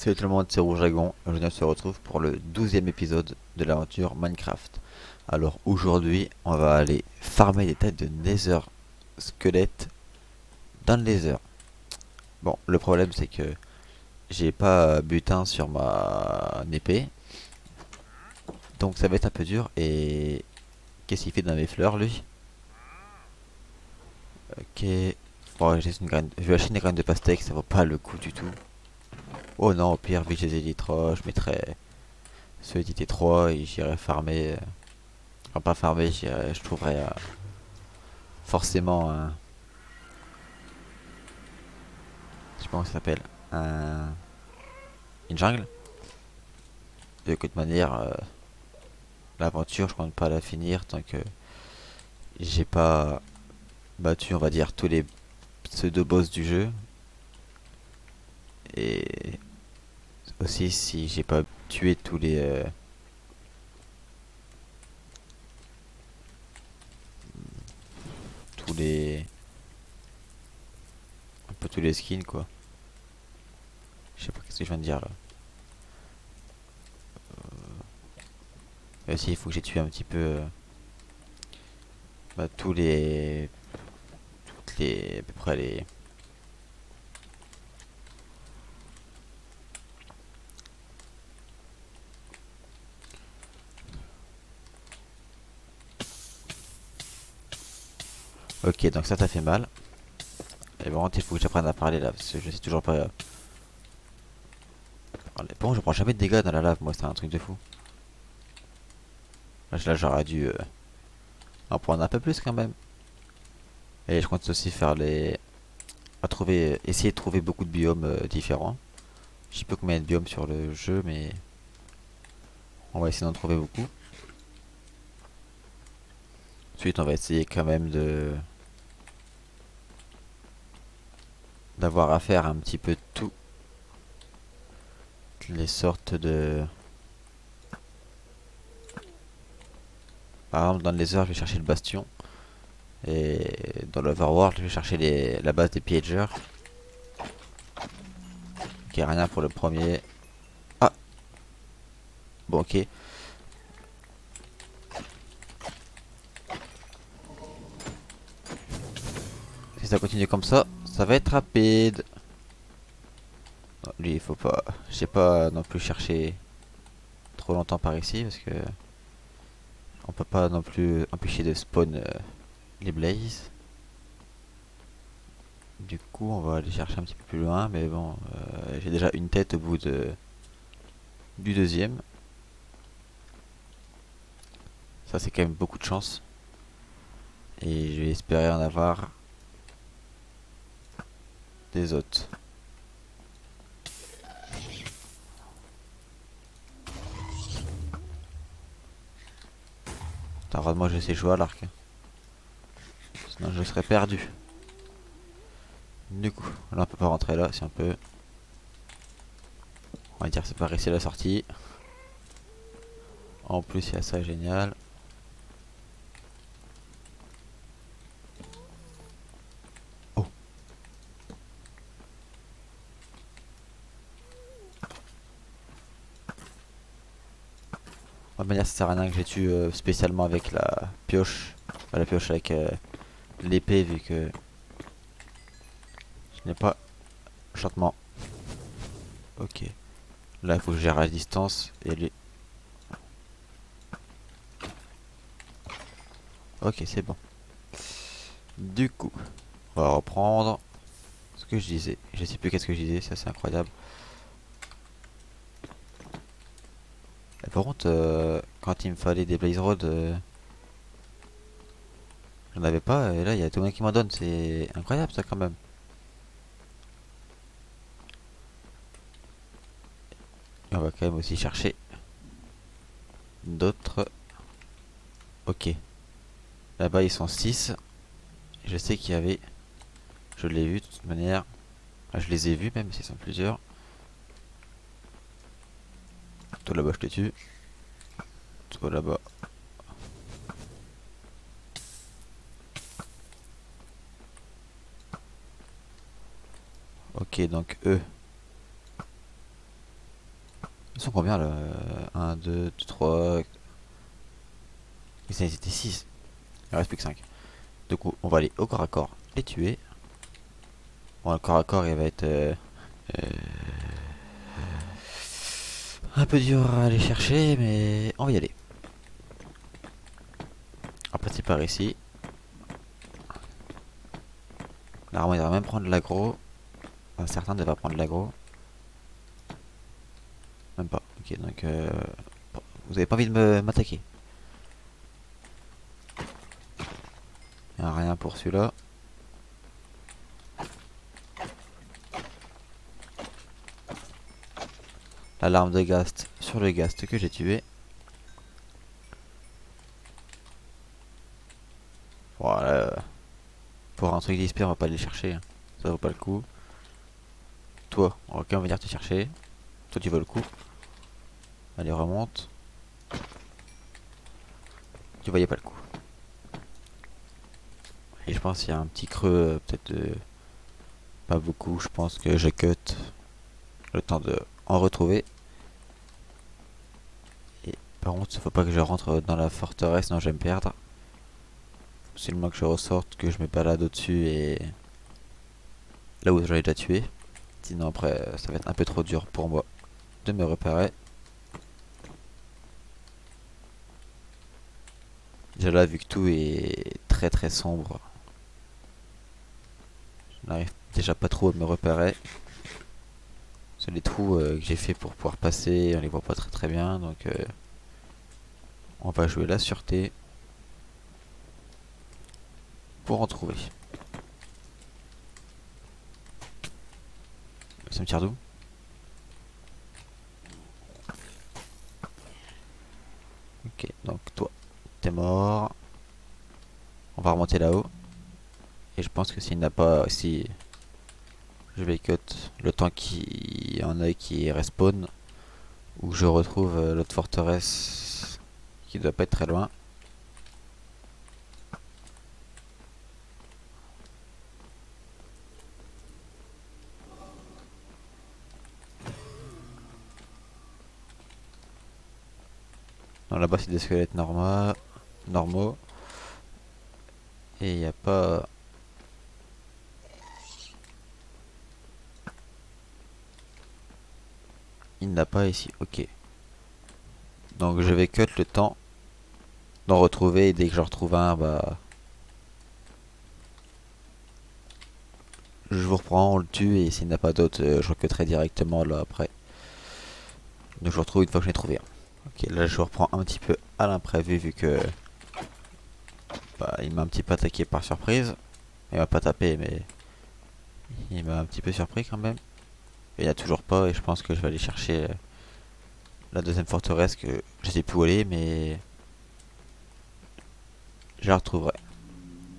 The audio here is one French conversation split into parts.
Salut tout le monde, c'est Rouge Dragon. Aujourd'hui, on se retrouve pour le 12e épisode de l'aventure Minecraft. Alors aujourd'hui, on va aller farmer des têtes de Nether squelettes dans le Nether. Bon, le problème c'est que j'ai pas butin sur ma épée, donc ça va être un peu dur. Et qu'est-ce qu'il fait dans mes fleurs lui? Ok, bon, je vais acheter une graine de pastèque, ça vaut pas le coup du tout. Oh non, au pire, vu que j'ai des élytres, je mettrais ceux d'éditer 3 et j'irai farmer. Enfin, pas farmer, je trouverai forcément un. Je sais pas comment ça s'appelle. Un, une jungle. De toute manière, l'aventure, je compte pas la finir tant que j'ai pas battu, on va dire, tous les pseudo-boss du jeu. Et aussi si j'ai pas tué tous les. Un peu tous les skins quoi. Je sais pas ce que je viens de dire là. Et aussi, il faut que j'ai tué un petit peu tous les. Toutes les. À peu près les. Ok, donc ça fait mal. Et bon, il faut que j'apprenne à parler là, parce que je sais toujours pas parler. Bon, je prends jamais de dégâts dans la lave, moi, c'est un truc de fou. Là, j'aurais dû en prendre un peu plus quand même. Et je compte aussi faire les. Essayer de trouver beaucoup de biomes différents. Je sais pas combien il y a de biomes sur le jeu, mais on va essayer d'en trouver beaucoup. Ensuite, on va essayer quand même de d'avoir à faire un petit peu toutes les sortes de. Par exemple, dans les heures, je vais chercher le bastion. Et dans l'Overworld, je vais chercher la base des piégeurs. Ok, rien pour le premier. Ah, bon, ok. Si ça continue comme ça va être rapide. Oh, lui, il faut pas. Je sais pas non plus chercher trop longtemps par ici parce que on peut pas non plus empêcher de spawn les blazes. Du coup, on va aller chercher un petit peu plus loin, mais bon, j'ai déjà une tête au bout du deuxième. Ça, c'est quand même beaucoup de chance. Et je vais espérer en avoir des autres. Heureusement, je sais jouer à l'arc, hein. Sinon, je serais perdu. Du coup, là, on peut pas rentrer là, si on peut. On va dire c'est pas ici la sortie. En plus, il y a ça, génial. Oh, de toute manière, ça sert à rien que j'ai tué spécialement avec la pioche. Pas la pioche avec l'épée, vu que je n'ai pas enchantement. Ok. Là, il faut que je gère la distance et les. Ok, c'est bon. Du coup, on va reprendre ce que je disais. Je sais plus qu'est-ce que je disais, ça c'est incroyable. Et par contre, quand il me fallait des Blaze Road, j'en avais pas. Et là, il y a tout le monde qui m'en donne. C'est incroyable ça quand même. Et on va quand même aussi chercher d'autres. Ok. Là-bas, ils sont 6. Je sais qu'il y avait. Je l'ai vu de toute manière. Ah, je les ai vus même s'ils sont plusieurs. Toi là-bas, je te tue. Toi là-bas. Ok, donc eux. Ils sont combien là? 1, 2, 3. Ils étaient 6. Il en reste plus que 5. Du coup, on va aller au corps à corps les tuer. Bon, le corps à corps, il va être un peu dur à aller chercher, mais on va y aller. Après, c'est par ici. Normalement, il va même prendre l'aggro. Enfin, certains devraient prendre l'aggro. Même pas. Ok, donc vous avez pas envie de m'attaquer. Il n'y a rien pour celui-là. L'alarme de Ghast sur le Ghast que j'ai tué. Voilà. Pour un truc d'XP, on va pas aller chercher, hein. Ça vaut pas le coup. Toi, ok, on va venir te chercher. Toi, tu veux le coup. Allez, remonte. Tu voyais pas le coup. Et je pense qu'il y a un petit creux, peut-être pas beaucoup. Je pense que je cut le temps de en retrouver. Et par contre, faut pas que je rentre dans la forteresse, sinon je vais me perdre. Seulement que je ressorte, que je me balade au-dessus et là où je l'ai déjà tué. Sinon après, ça va être un peu trop dur pour moi de me repérer. Déjà là, vu que tout est très très sombre, je n'arrive déjà pas trop à me repérer. C'est les trous que j'ai fait pour pouvoir passer, on les voit pas très très bien, donc on va jouer la sûreté pour en trouver. Ça me tire d'où? Ok, donc toi, t'es mort. On va remonter là-haut. Et je pense que s'il n'a pas... Si je vais cut le temps qu'il y en a qui respawn, ou je retrouve l'autre forteresse qui doit pas être très loin. Non, là-bas c'est des squelettes normaux. Et il n'y a pas... Il n'a pas ici, ok. Donc je vais cut le temps d'en retrouver et dès que j'en retrouve un, bah... Je vous reprends, on le tue et s'il n'y en a pas d'autres, je recutterai directement là après. Donc je vous retrouve une fois que j'en ai trouvé un. Ok, là je reprends un petit peu à l'imprévu vu que... Bah, il m'a un petit peu attaqué par surprise. Il m'a pas tapé mais... Il m'a un petit peu surpris quand même. Et il n'y a toujours pas et je pense que je vais aller chercher la deuxième forteresse que je sais plus où aller mais... Je la retrouverai.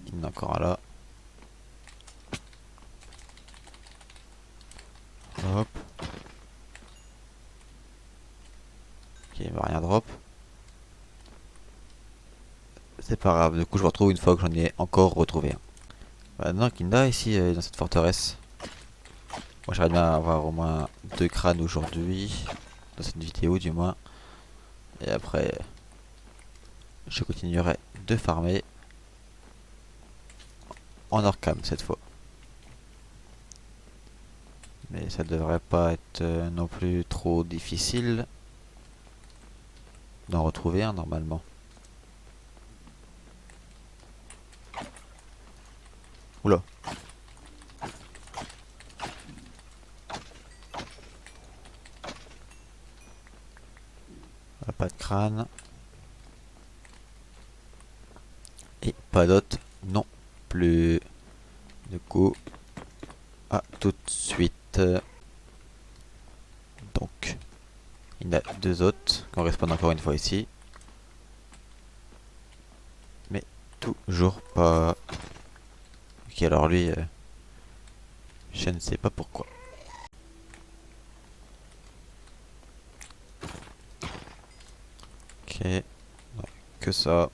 Il y en a encore un là. Hop. Ok, il va rien drop. C'est pas grave, du coup je me retrouve une fois que j'en ai encore retrouvé un. Maintenant qu'il y en a ici dans cette forteresse. Moi j'aimerais bien avoir au moins 2 crânes aujourd'hui. Dans cette vidéo du moins. Et après je continuerai de farmer. En Orcam cette fois. Mais ça devrait pas être non plus trop difficile d'en retrouver un normalement. Oula. Pas de crâne. Et pas d'autres non plus. Du coup, à tout de suite. Donc, il y en a 2 autres qu'on respawn encore une fois ici. Mais toujours pas. Ok, alors lui, je ne sais pas pourquoi. Ok, ouais, que ça.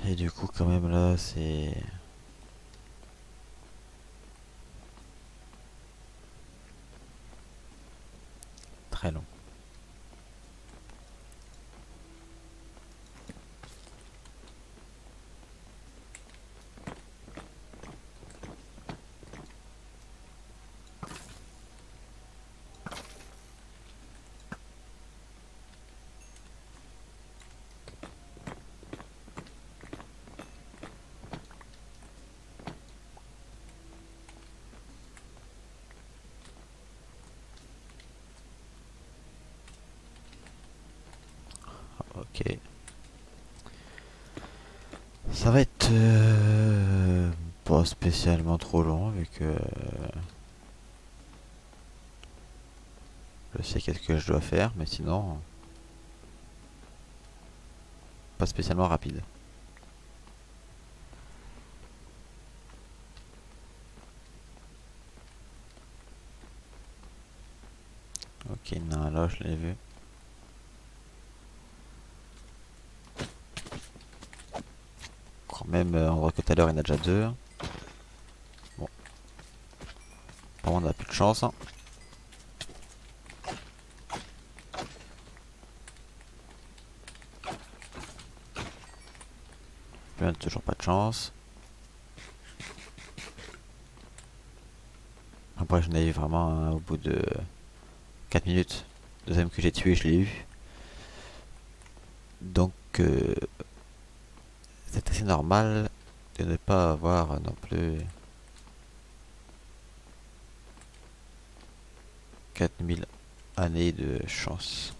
Et du coup, quand même là, c'est... très long. Ok. Ça va être pas spécialement trop long vu que je sais qu'est-ce que je dois faire, mais sinon pas spécialement rapide. Ok, non, là je l'ai vu. Quand même, on voit que tout à l'heure il y en a déjà deux. Bon, pour moi on a plus de chance, hein. Lui, on a toujours pas de chance. Après, je n'ai eu vraiment au bout de 4 minutes. Deuxième que j'ai tué, je l'ai eu. Donc, c'est assez normal de ne pas avoir non plus 4000 années de chance.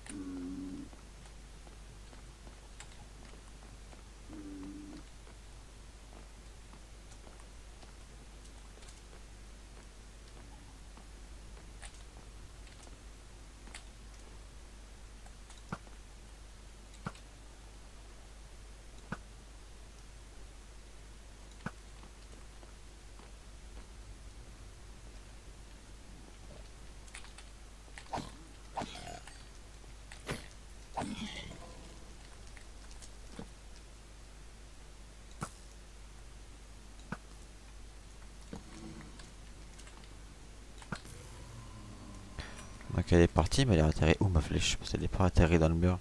Donc elle est partie, mais elle a atterri où ma flèche? Parce qu'elle n'est pas atterrie dans le mur.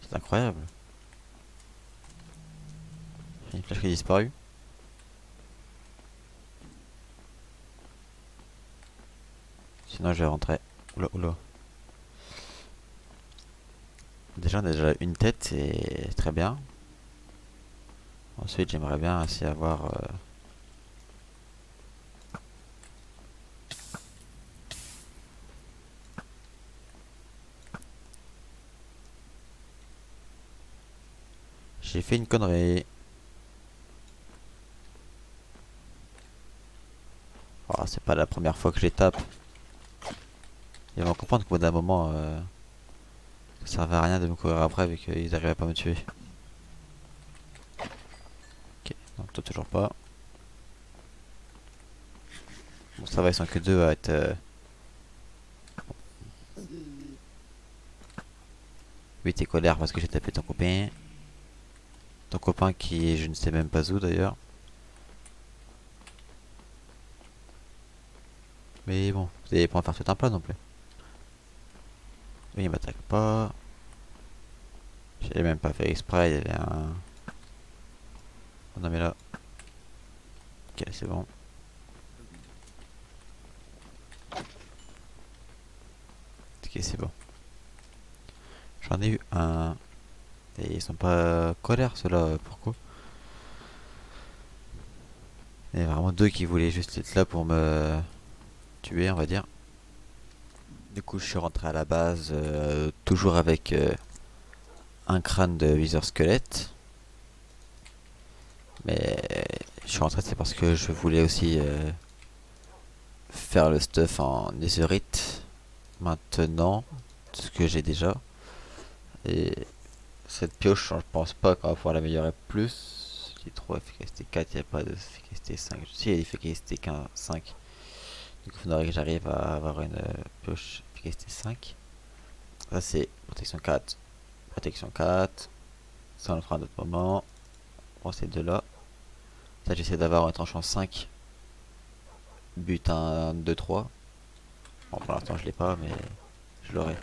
C'est incroyable. Il y a une flèche qui a disparu. Sinon je vais rentrer. Oula, oula. Déjà on a déjà une tête, c'est très bien. Ensuite j'aimerais bien aussi avoir... J'ai fait une connerie. Oh, c'est pas la première fois que je les tape. Ils vont comprendre qu'au bout d'un moment, ça servait à rien de me courir après vu qu'ils arrivaient pas à me tuer. Ok, non, toi toujours pas. Bon, ça va, ils sont que deux à être. Oui, t'es colère parce que j'ai tapé ton copain. Ton copain qui est je ne sais même pas où d'ailleurs. Mais bon, vous allez pas en faire tout un plat non plus. Oui, il m'attaque pas. J'ai même pas fait exprès, il y avait un. Oh non, mais là. Ok, c'est bon. Ok, c'est bon. J'en ai eu un. Et ils sont pas colères ceux-là, pourquoi? Il y a vraiment deux qui voulaient juste être là pour me tuer, on va dire. Du coup, je suis rentré à la base, toujours avec un crâne de viseur squelette. Mais je suis rentré, c'est parce que je voulais aussi faire le stuff en netherite maintenant, ce que j'ai déjà. Et cette pioche, je pense pas qu'on va pouvoir l'améliorer plus. J'ai trop efficacité 4, il n'y a pas de efficacité 5. Si, il y a efficacité 15, 5. Du coup, il faudrait que j'arrive à avoir une pioche efficacité 5. Ça, c'est protection 4. Protection 4. Ça, on le fera à un autre moment. On prend ces deux-là. Ça, j'essaie d'avoir un tranchant 5. But 1, 2, 3. Bon, pour l'instant je l'ai pas, mais je l'aurai.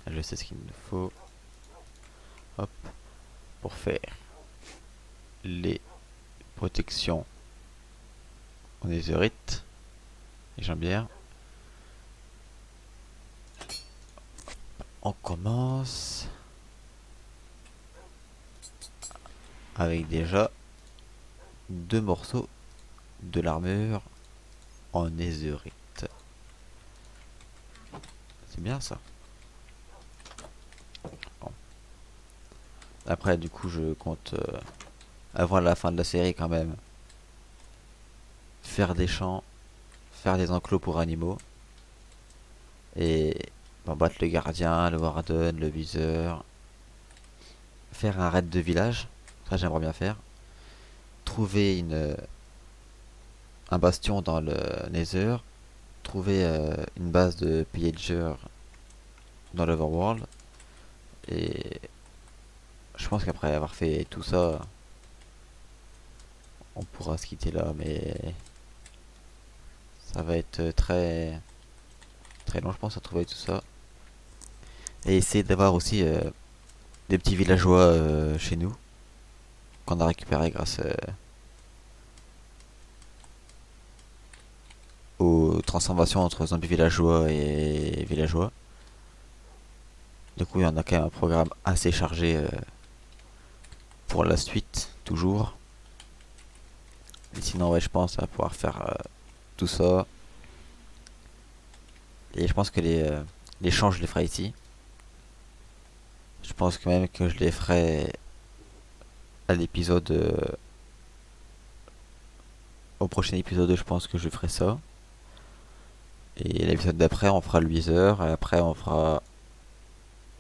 Je sais ce qu'il me faut. Hop, pour faire les protections en netherite et jambières. On commence avec déjà 2 morceaux de l'armure en netherite. C'est bien ça. Bon. Après du coup je compte avant la fin de la série quand même faire des champs, faire des enclos pour animaux et bon, battre le gardien, le warden, le viseur, faire un raid de village, ça j'aimerais bien faire, trouver un bastion dans le Nether, trouver une base de pillager dans l'Overworld et je pense qu'après avoir fait tout ça, on pourra se quitter là, mais ça va être très long je pense à trouver tout ça. Et essayer d'avoir aussi des petits villageois chez nous qu'on a récupéré grâce aux transformations entre zombies villageois et villageois. Du coup, il y en a quand même un programme assez chargé pour la suite, toujours. Et sinon, ouais, je pense à pouvoir faire tout ça. Et je pense que les champs, je les ferai ici. Je pense quand même que je les ferai à l'épisode. Au prochain épisode, je pense que je ferai ça. Et l'épisode d'après, on fera le viseur. Et après, on fera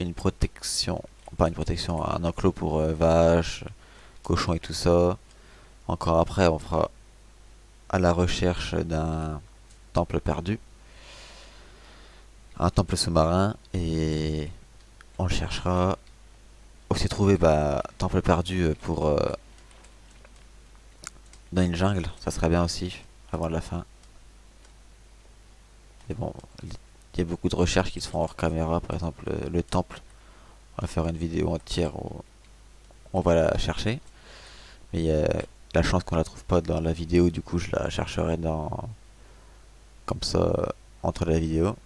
une protection. Pas une protection, un enclos pour vaches, cochons et tout ça. Encore après, on fera à la recherche d'un temple perdu. Un temple sous-marin. Et on le cherchera. Aussi trouver temple perdu pour dans une jungle. Ça serait bien aussi, avant la fin. Mais bon, il y a beaucoup de recherches qui se font hors caméra. Par exemple, le temple. On va faire une vidéo entière où on va la chercher. Mais il y a la chance qu'on la trouve pas dans la vidéo. Du coup, je la chercherai comme ça, entre la vidéo.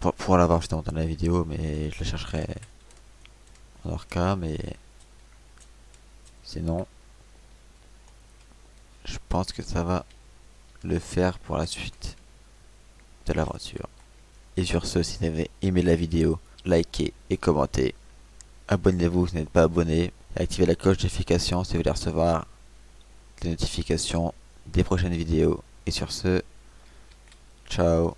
Pour l'avoir justement dans la vidéo, mais je la chercherai en hors cam. Mais sinon, je pense que ça va le faire pour la suite de l'aventure. Et sur ce, si vous avez aimé la vidéo, likez et commentez. Abonnez-vous si vous n'êtes pas abonné. Et activez la cloche de notification si vous voulez recevoir des notifications des prochaines vidéos. Et sur ce, ciao.